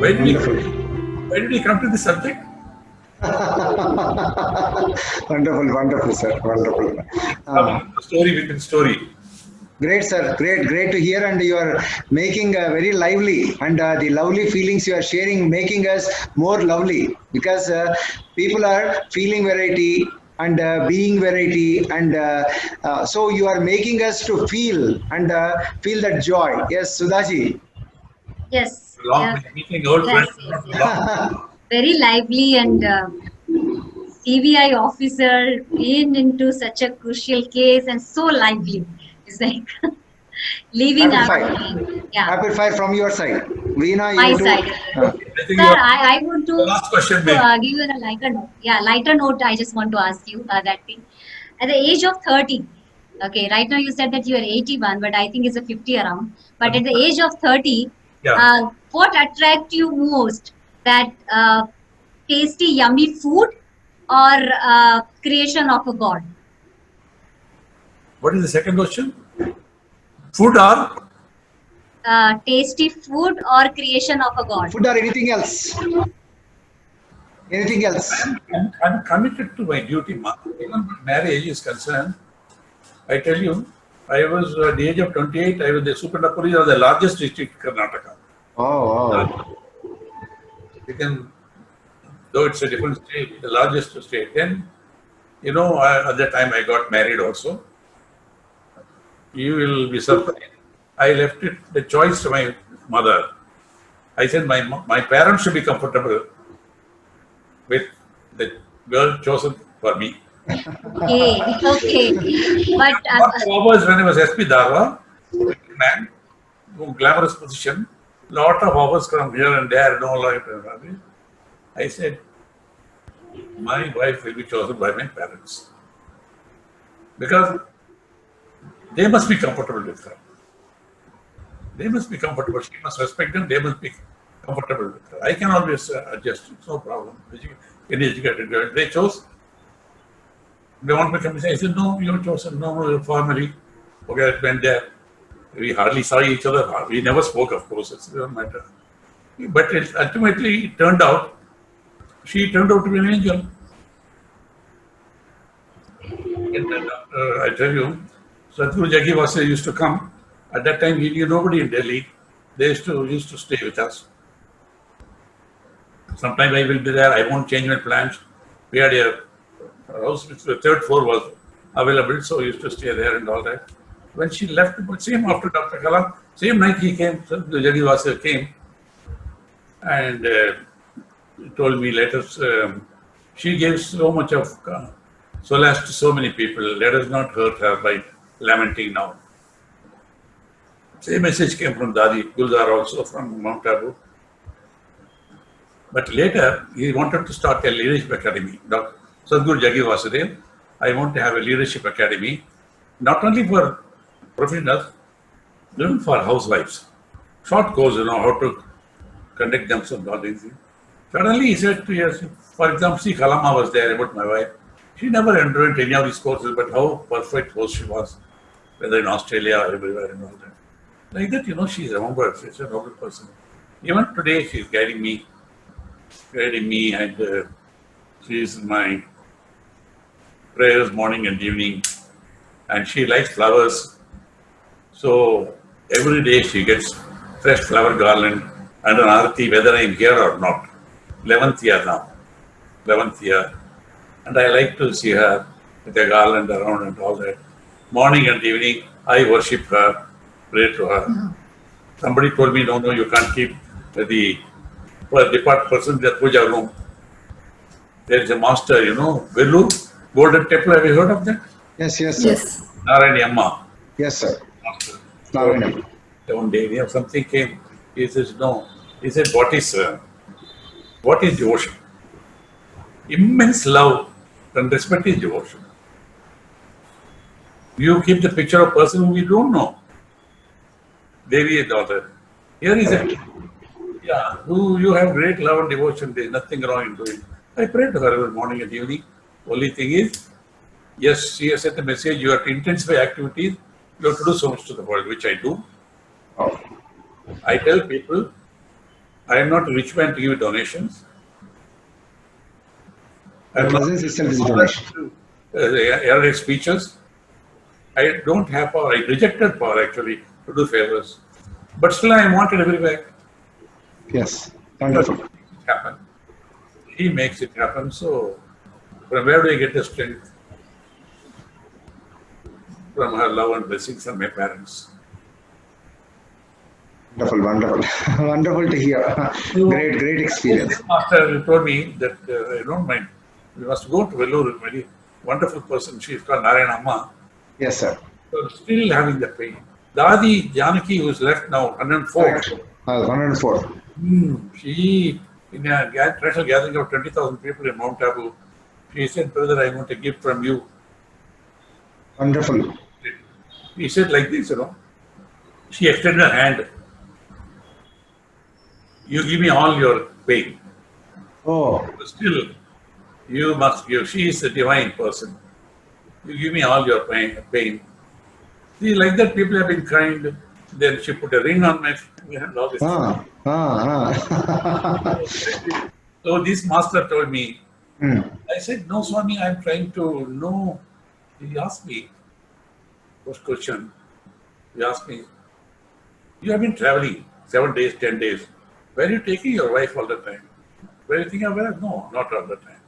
Why did Wonderful. why did we come to this subject? Wonderful, wonderful, sir. Wonderful. Uh, Story within story. Great, sir. Great to hear. And you are making very lively, and the lovely feelings you are sharing, making us more lovely because people are feeling variety and being variety, and so you are making us to feel and feel that joy. Yes, Sudhaji. Yes, Long yeah, meeting old yes, friends. yes, yes. Long. Very lively and CBI officer in into such a crucial case and so lively. It's like leaving Rapid our fire. brain. Yeah, Rapid fire from your side. Veena, my you too. side. Uh, I think Sir, you are I want the to last question, maybe. give you a lighter note. Yeah, lighter note. I just want to ask you that thing. At the age of 30, okay, right now you said that you are 81, but I think it's a 50 around. But at the age of 30, Yeah. what attract you most? That tasty, yummy food or creation of a god? What is the second question? Food or Tasty food or creation of a god? food or anything else? Anything else? I'm committed to my duty. Even when marriage is concerned, I tell you, I was at the age of 28, I was the Superintendent of Police of the largest district in Karnataka. Oh, wow. You can, though it's a different state, the largest state. Then, at that time I got married also. You will be surprised. I left it the choice to my mother. I said my parents should be comfortable with the girl chosen for me. Okay, okay. But Lot of offers when I was SP Darwa, man, glamorous position, lot of offers from here and there, no life. I said, my wife will be chosen by my parents because they must be comfortable with her. They must be comfortable. She must respect them. They must be comfortable with her. I can always adjust. It's no problem. Any educated girl. They chose. They want me to come and say, I said, no, you're chosen. No, formally. Okay, I went there. We hardly saw each other. We never spoke, of course. It doesn't matter. But ultimately, it turned out, she turned out to be an angel. And then, I tell you, Sadhguru Jagi Vasa used to come. At that time, he knew nobody in Delhi. They used to stay with us. Sometime I will be there. I won't change my plans. We had a house which the third floor was available, so I used to stay there and all that. When she left, but same after Dr. Kalam, same night he came, the Jagi Vasa came and told me later, she gave so much of solace to so many people. Let us not hurt her by lamenting now. Same message came from Dadi Gulzar also from Mount Abu. But later, he wanted to start a leadership academy. Dr. Sadhguru Jagi Vasudev, I want to have a leadership academy, not only for professionals, even for housewives. Short course, how to conduct themselves, all these things. Suddenly he said to us, for example, see, Kalama was there about my wife. She never underwent any of these courses, but how perfect host she was, whether in Australia or everywhere and all that. Like that, she's remembered. She's a noble person. Even today, she's guiding me, and she's in my prayers morning and evening. And she likes flowers. So every day she gets fresh flower garland and an arati, whether I'm here or not. 11th year now. 11th year. And I like to see her with a garland around and all that. Morning and evening, I worship her, pray to her. Somebody told me, no, you can't keep the depart person in the puja room. There is a master, Vellur, Golden Temple. Have you heard of that? Yes, yes, sir. Yes. Narayani Amma. Yes, sir. Master. Narayana. One day, something came. He says, no. He said, what is devotion? Immense love and respect is devotion. You keep the picture of a person whom you don't know. Devi, a daughter. Here is a who you have great love and devotion. There is nothing wrong in doing. I pray to her every morning and evening. Only thing is, yes, she has sent a message. You have to intensify activities. You have to do so much to the world, which I do. Oh, I tell people, I am not a rich man to give donations. I Your am not presence itself is a donation. erudite speeches. I don't have power. I rejected power actually to do favors. But still I am wanted everywhere. Yes, Because wonderful. it happen. He makes it happen. So from where do I get the strength? From her love and blessings from my parents. Wonderful, wonderful, wonderful to hear. Great, great experience. Master told me that I don't mind. We must go to Vellore, a very wonderful person. She is called Narayana Amma. Yes, sir. So still having the pain. Dadi Janaki, who is left now, 104. Correct. 104. She, in a international gathering of 20,000 people in Mount Abu, she said, brother, I want a gift from you. Wonderful. He said like this, She extended her hand. You give me all your pain. Oh, But still, you must give. She is a divine person. You give me all your pain. See, like that, people have been kind. Then she put a ring on my finger and all this. So this master told me, I said, no, Swami, I'm trying to know. He asked me, first question, he asked me, you have been traveling 7 days, 10 days. Where are you taking your wife all the time? Where are you thinking of her? No, not all the time.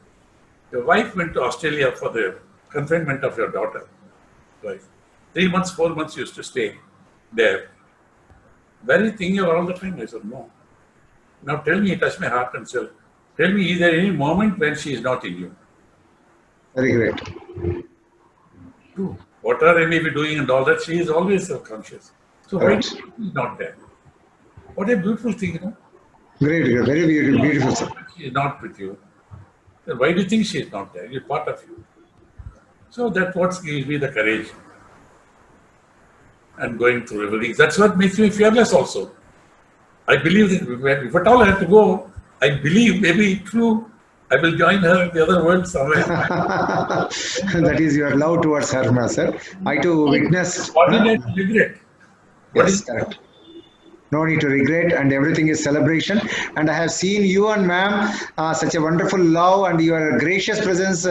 Your wife went to Australia for the confinement of your daughter. Right? 3 months, 4 months used to stay there. Where are you thinking of her all the time? I said, no. Now tell me, touch my heart and soul. Tell me, is there any moment when she is not in you? very great. True. Whatever I may be doing and all that, she is always self-conscious. So why Right. is she not there? What a beautiful thing, Great, great. Very beautiful, beautiful, sir. She is not with you. Then why do you think she is not there? You're part of you. So that's what gives me the courage. And going through everything. That's what makes me fearless also. I believe that if at all I have to go, I believe maybe true, I will join her in the other world somewhere. That is your love towards her, sir. I too witnessed. What did I regret? What Yes, is correct. No need to regret, and everything is celebration. And I have seen you and ma'am such a wonderful love and your gracious presence.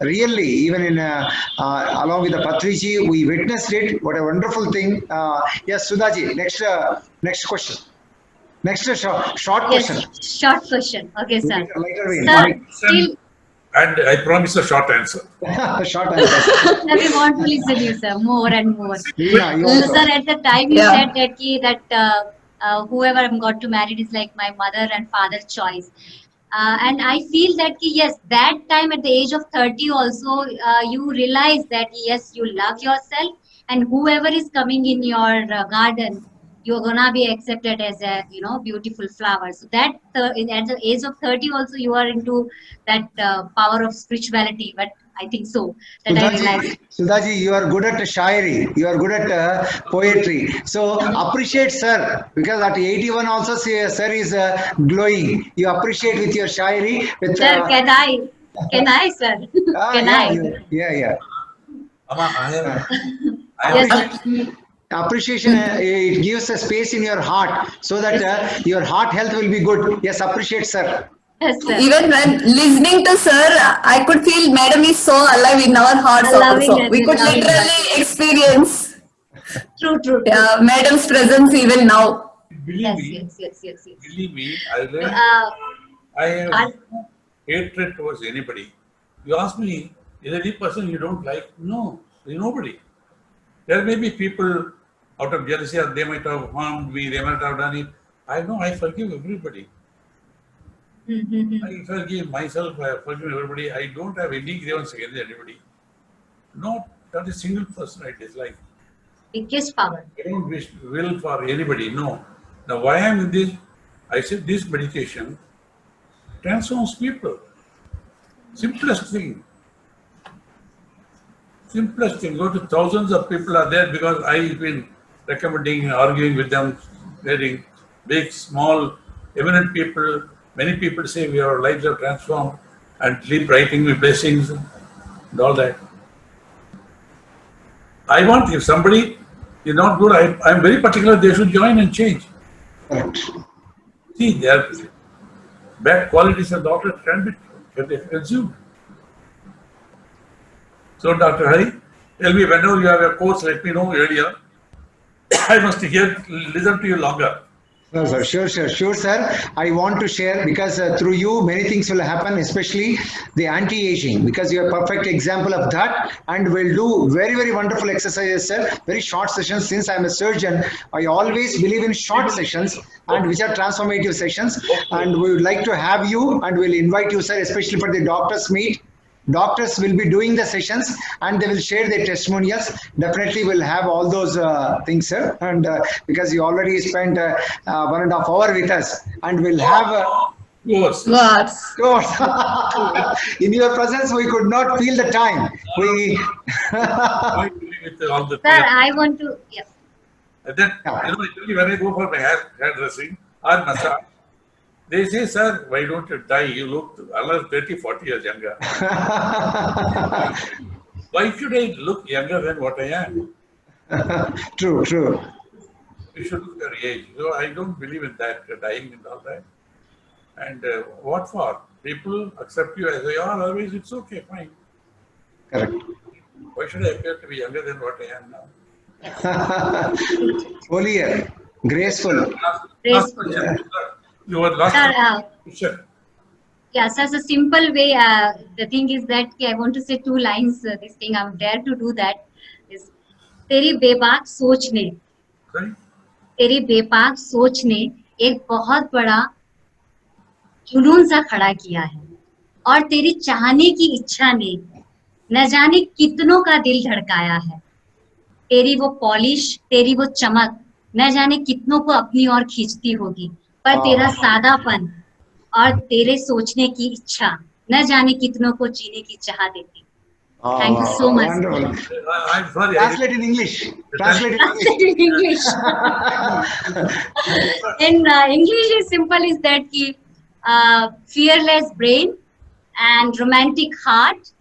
Really, even in along with the Patriji, we witnessed it. What a wonderful thing. Yes, Sudhaji. Next question. Next short question. Yes, short question. Okay, sir. Later vein. Sir, still, And I promise a short answer. Short answer. we want to listen to you, sir, more and more. Veena, you So, also. sir, at the time you Yeah. said that whoever I'm got to marry is like my mother and father's choice. And I feel that yes, that time at the age of 30 also, you realize that yes, you love yourself, and whoever is coming in your garden, you're gonna be accepted as a beautiful flower. So that at the age of 30 also you are into that power of spirituality. But I think so that I realized. Sudhaji, you are good at shairi. You are good at poetry. So appreciate sir, because at 81 also sir is glowing. You appreciate with your shairi. With Sir, can I, sir? Can yeah, I? yeah. Amma, I Yes, have sir. Appreciation, it gives a space in your heart so that your heart health will be good. Yes, appreciate sir. Yes, sir. Even when listening to sir, I could feel madam is so alive in our hearts Loving also. her, We could loving her. literally experience True. madam's presence even now. believe me, Yes. believe me, I Uh, have no hatred towards anybody. You ask me, is there any person you don't like? No, there's nobody. There may be people out of jealousy, or they might have harmed me, they might have done it. I know I forgive everybody. I forgive myself, I forgive everybody. I don't have any grievance against anybody. Not a single person I dislike. biggest power. I don't wish will for anybody, no. Now, why I'm in this, I said this meditation transforms people. Simplest thing. Simplest thing. Go to thousands of people are there because I've been recommending, arguing with them, getting big, small, eminent people. Many people say our lives are transformed and keep writing me blessings and all that. I want, if somebody is not good, I'm very particular they should join and change. Correct. See, their bad qualities of doctor can be consumed. So, Dr. Hari, tell me whenever you have a course, let me know earlier. I must listen to you longer. No, sir. Sure, sir. I want to share because through you, many things will happen, especially the anti-aging, because you are a perfect example of that. And we'll do very, very wonderful exercises, sir. Very short sessions. Since I'm a surgeon, I always believe in short sessions and which are transformative sessions. And we would like to have you and we'll invite you, sir, especially for the doctors meet. Doctors will be doing the sessions and they will share their testimonials. Definitely we'll have all those things, sir. And because you already spent 1.5 hours with us and we'll have Course. Yes. in your presence, we could not feel the time. We I believe with all the Sir, I want to, yes. And then, usually when I go for my hairdressing or massage, they say, sir, why don't you dye? You look another 30, 40 years younger. Why should I look younger than what I am? True. You should look your age. So I don't believe in that, dyeing and all that. And what for? People accept you as you are, otherwise it's okay, fine. Correct. Why should I appear to be younger than what I am now? Holier, graceful. Last question. You were last Sir, question. yeah, sir, so simple way, the thing is that I want to say 2 lines, this thing, I'm dare to do that, is, तेरी बेबाक सोच ने, Right? तेरी बेबाक सोच ने एक बहुत बड़ा जुनून सा खड़ा किया है और तेरी चाहने की इच्छा ने न जाने कितनों का दिल धड़काया है. तेरी वो पॉलिश, तेरी वो चमक न जाने कितनों को अपनी ओर खींचती होगी, पर तेरा सादापन और तेरे सोचने की इच्छा न जाने कितनों को जीने की चाह देती. Thank you so much. Wonderful. I'm sorry. Translate in English. Translate in English. In English. In English is simple is that ki, fearless brain and romantic heart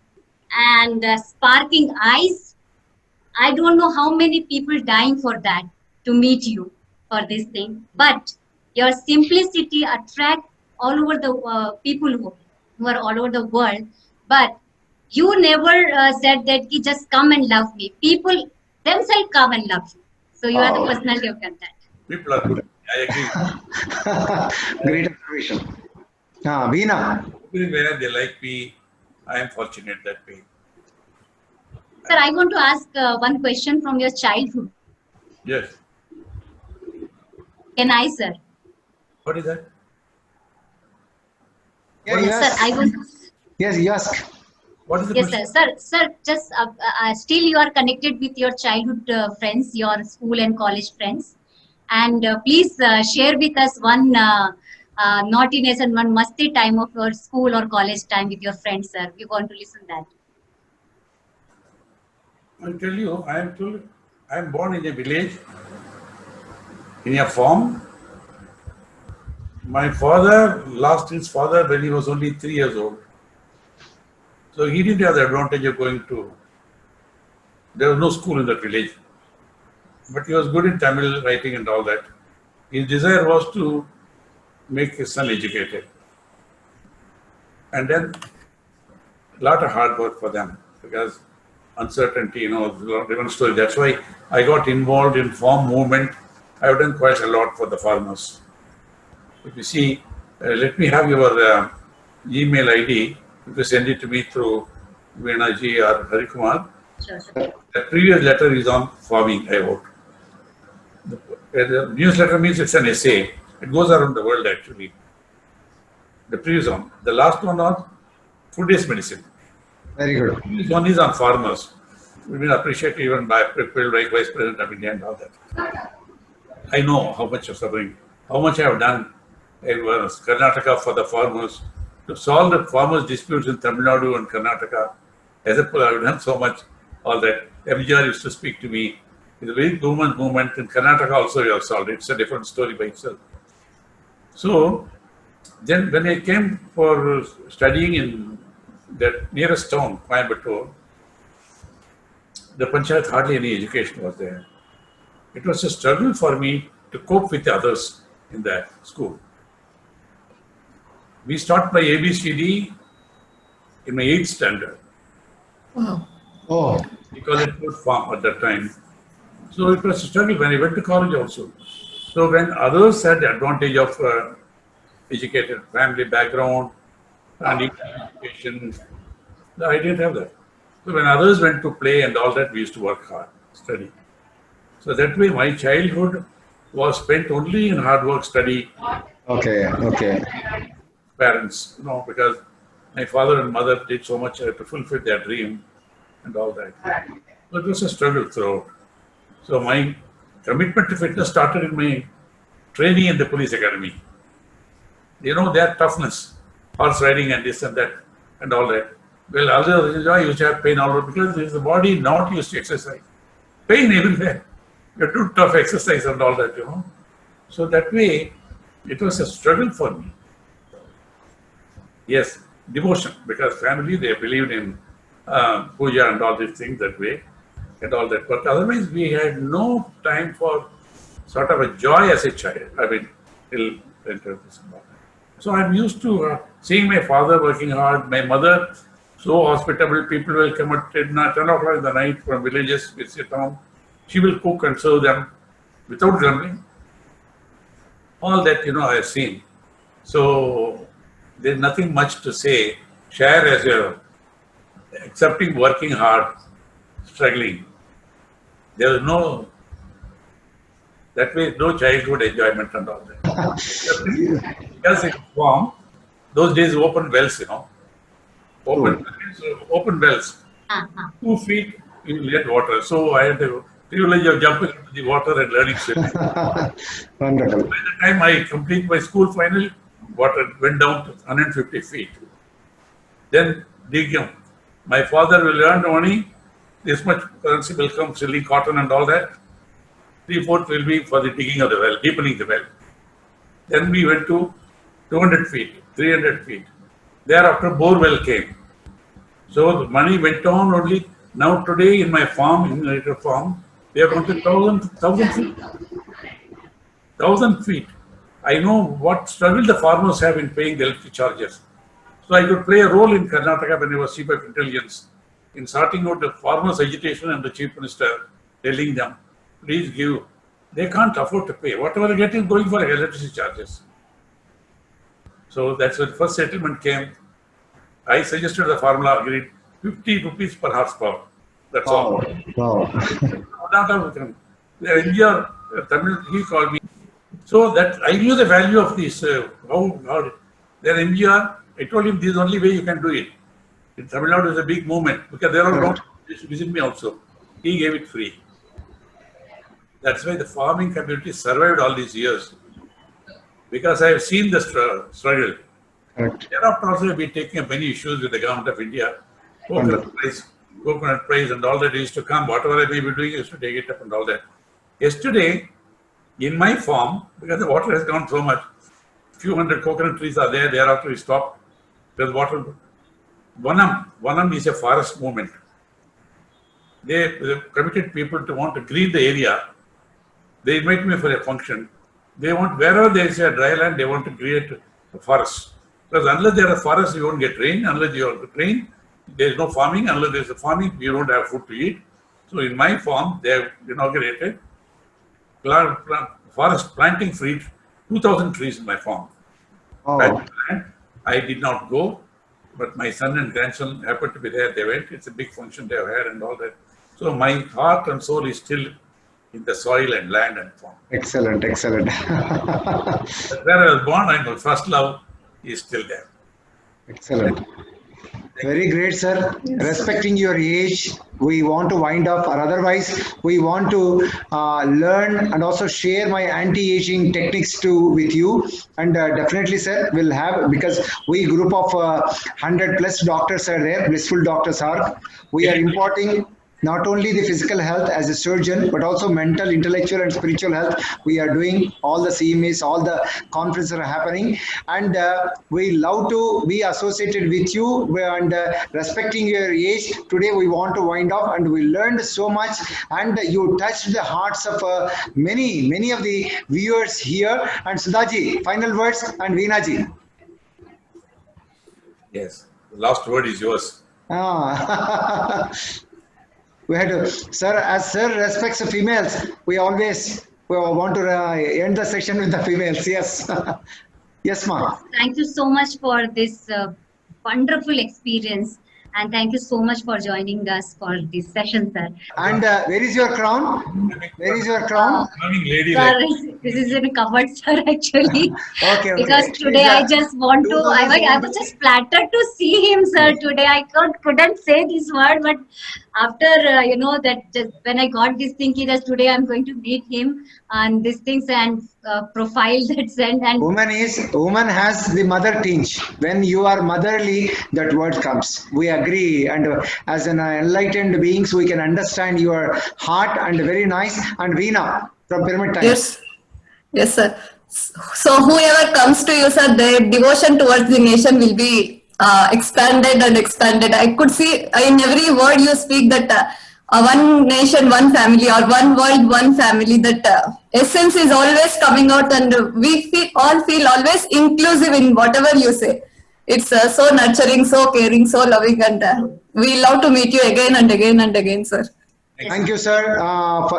and sparking eyes. I don't know how many people dying for that to meet you for this thing, but your simplicity attract all over the people who are all over the world. But you never said that ki just come and love me. People themselves come and love you. So you are the personality of that. People are good. I agree. Great observation. Veena. Everywhere they like me, I am fortunate that way. Sir, I want to ask one question from your childhood. Yes. Can I, sir? What is that? Yeah, Sir, yes. I want. Yes, you ask. What is the Yes, question? sir. Sir, just still you are connected with your childhood friends, your school and college friends, and please share with us one naughtiness and one musty time of your school or college time with your friends, sir. We want to listen that. I'll tell you, I am born in a village, in a farm. My father lost his father when he was only 3 years old. So he didn't have the advantage of going to, there was no school in that village. But he was good in Tamil writing and all that. His desire was to make his son educated. And then a lot of hard work for them because uncertainty, a lot of different story. That's why I got involved in farm movement. I've done quite a lot for the farmers. If you see, let me have your email ID. If you send it to me through Veenaji or Harikumar. Sure, sir. The previous letter is on farming, I wrote. The newsletter means it's an essay. It goes around the world actually. The previous one. The last one was food is medicine. Very good. This one is on farmers. We've been appreciated even by people like Vice President of India and all that. I know how much you're suffering, how much I have done in Karnataka for the farmers, to solve the farmers' disputes in Tamil Nadu and Karnataka. As a I have done so much, all that. MGR used to speak to me. It's a very women's movement. In Karnataka also you have solved it. It's a different story by itself. So, then when I came for studying in the nearest town, Coimbatore, the Panchayat, hardly any education was there. It was a struggle for me to cope with the others in that school. We start by ABCD in my 8th standard. Wow. Oh, We call it food farm at that time. So it was a struggle when I went to college also. So when others had the advantage of educated family background and education, I didn't have that. So when others went to play and all that, we used to work hard, study. So that way my childhood was spent only in hard work, study, okay, okay. parents, because my father and mother did so much to fulfill their dream and all that. So it was a struggle throughout. So my commitment to fitness started in my training in the police academy. Their toughness, horse riding and this and that and all that. Well, although I used to have pain all over because the body not used to exercise. Pain everywhere. You do tough exercise and all that, So that way, it was a struggle for me. Yes, devotion, because family, they believed in puja and all these things that way and all that. But otherwise, we had no time for sort of a joy as a child. Till enter this and all that. So I'm used to seeing my father working hard, my mother so hospitable. People will come at 10 o'clock in the night from villages, visit home. She will cook and serve them without grumbling. All that, I have seen. So there's nothing much to say. Share as you're accepting, working hard, struggling. There is that way, no childhood enjoyment and all that. Because in farm, those days open wells, Open wells. 2 feet, you will get water. So I had the privilege of jumping into the water and learning swimming. Wonderful. By the time I complete my school final, water went down to 150 feet. Then digging. My father will earn money. This much currency will come, selling cotton and all that. 3/4 will be for the digging of the well, deepening the well. Then we went to 200 feet, 300 feet. Thereafter, bore well came. So the money went on only. Now today in my farm, in later farm, they have gone to 1,000 feet. 1,000 feet. I know what struggle the farmers have in paying the electric charges. So I could play a role in Karnataka when I was Chief of Intelligence in sorting out the farmers' agitation and the Chief Minister telling them, please give. They can't afford to pay. Whatever they get is going for electricity charges. So that's when the first settlement came. I suggested the formula, agreed 50 rupees per horsepower. That's all. Wow. The engineer, Tamil, he called me. So that I knew the value of this. How their engineer, I told him this is the only way you can do it. In Tamil Nadu is a big movement because there are Correct. not visit me also. He gave it free. That's why the farming community survived all these years. Because I have seen the struggle. Correct. Thereafter also I've been taking up many issues with the government of India. Coconut price and all that used to come. Whatever I may be doing, I used to take it up and all that. Yesterday, in my farm, because the water has gone so much, few hundred coconut trees are there, thereafter we stopped. Because water, Vanam is a forest movement. They committed people to want to green the area. They invite me for a function. They want, wherever there is a dry land, they want to create a forest. Because unless there are forests, you won't get rain. Unless you have rain, there is no farming. Unless there is a farming, you don't have food to eat. So in my farm, they have inaugurated forest planting free 2,000 trees in my farm. Oh, I did not go, but my son and grandson happened to be there. They went. It's a big function they have had and all that. So my heart and soul is still in the soil and land and farm. excellent, excellent. Where I was born, and my first love is still there. Excellent. Very great, sir. Respecting your age, we want to wind up, or otherwise, we want to learn and also share my anti-aging techniques with you. And definitely, sir, we'll have, because we group of 100 plus doctors are there, blissful doctors are. We are importing not only the physical health as a surgeon, but also mental, intellectual, and spiritual health. We are doing all the CMAs, all the conferences are happening, and we love to be associated with you. And respecting your age, today we want to wind up, and we learned so much, and you touched the hearts of many of the viewers here. And Sudhaji, final words, and Veenaji. Yes. The last word is yours. Ah. We had to, sir, as sir respects the females, we want to end the session with the females. Yes. Yes, ma. Thank you so much for this wonderful experience. And thank you so much for joining us for this session, sir. And where is your crown? Where is your crown? Charming lady Sir, like this is in a cupboard, sir, actually. Okay, Because okay. today I just want to, I was just flattered to see him, sir, today. I couldn't say this word, but after, that just when I got this thing, that today I'm going to meet him and these things and profile that sent and Woman has the mother tinge. When you are motherly, that word comes. We agree, and as an enlightened beings, we can understand your heart and very nice. And Veena from Pyramid Times. Yes. Yes, sir. So whoever comes to you, sir, their devotion towards the nation will be expanded and expanded. I could see in every word you speak that one nation, one family, or one world, one family. That essence is always coming out, and we all feel always inclusive in whatever you say. It's so nurturing, so caring, so loving, and we love to meet you again and again and again, sir. Thank you, sir.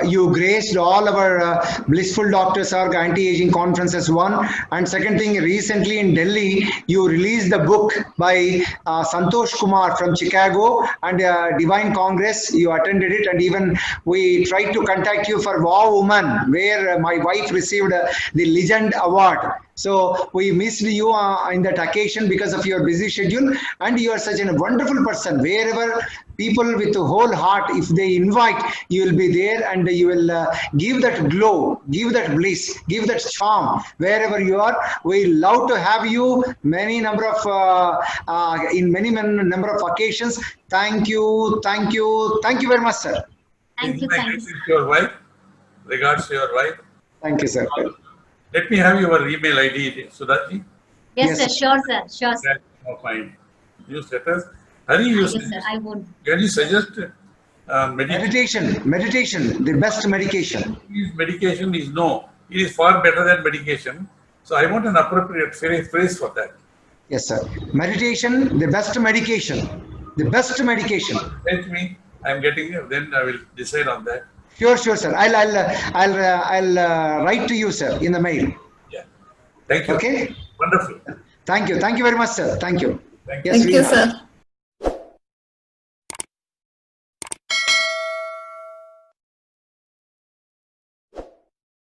You graced all our Blissful Doctors Org Anti-Aging Conferences one. And second thing, recently in Delhi, you released the book by Santosh Kumar from Chicago and Divine Congress. You attended it, and even we tried to contact you for Wow Woman, where my wife received the Legend Award. So we missed you in that occasion because of your busy schedule, and you are such a wonderful person. Wherever people with a whole heart, if they invite, you will be there, and you will give that glow, give that bliss, give that charm wherever you are. We love to have you many number of in many number of occasions. Thank you very much, sir. thank you, my thank you. greetings to your wife. Regards to your wife. Thank you, sir. Let me have your email ID, Sudhaji. Yes, Yes. sir, sure, sir, sure, sir. That's of mine. Newsletters. Hari, you Yes, sir, I would. can you suggest medication? Meditation, the best medication. Medication is no. It is far better than medication. So I want an appropriate phrase for that. Yes, sir. Meditation, the best medication. The best medication. Let me. I'm getting it. Then I will decide on that. Sure, sir. I'll write to you, sir, in the mail. Yeah. Thank you. Okay. Wonderful. Thank you very much, sir. Thank you. Thank you. Thank you, Veena. sir.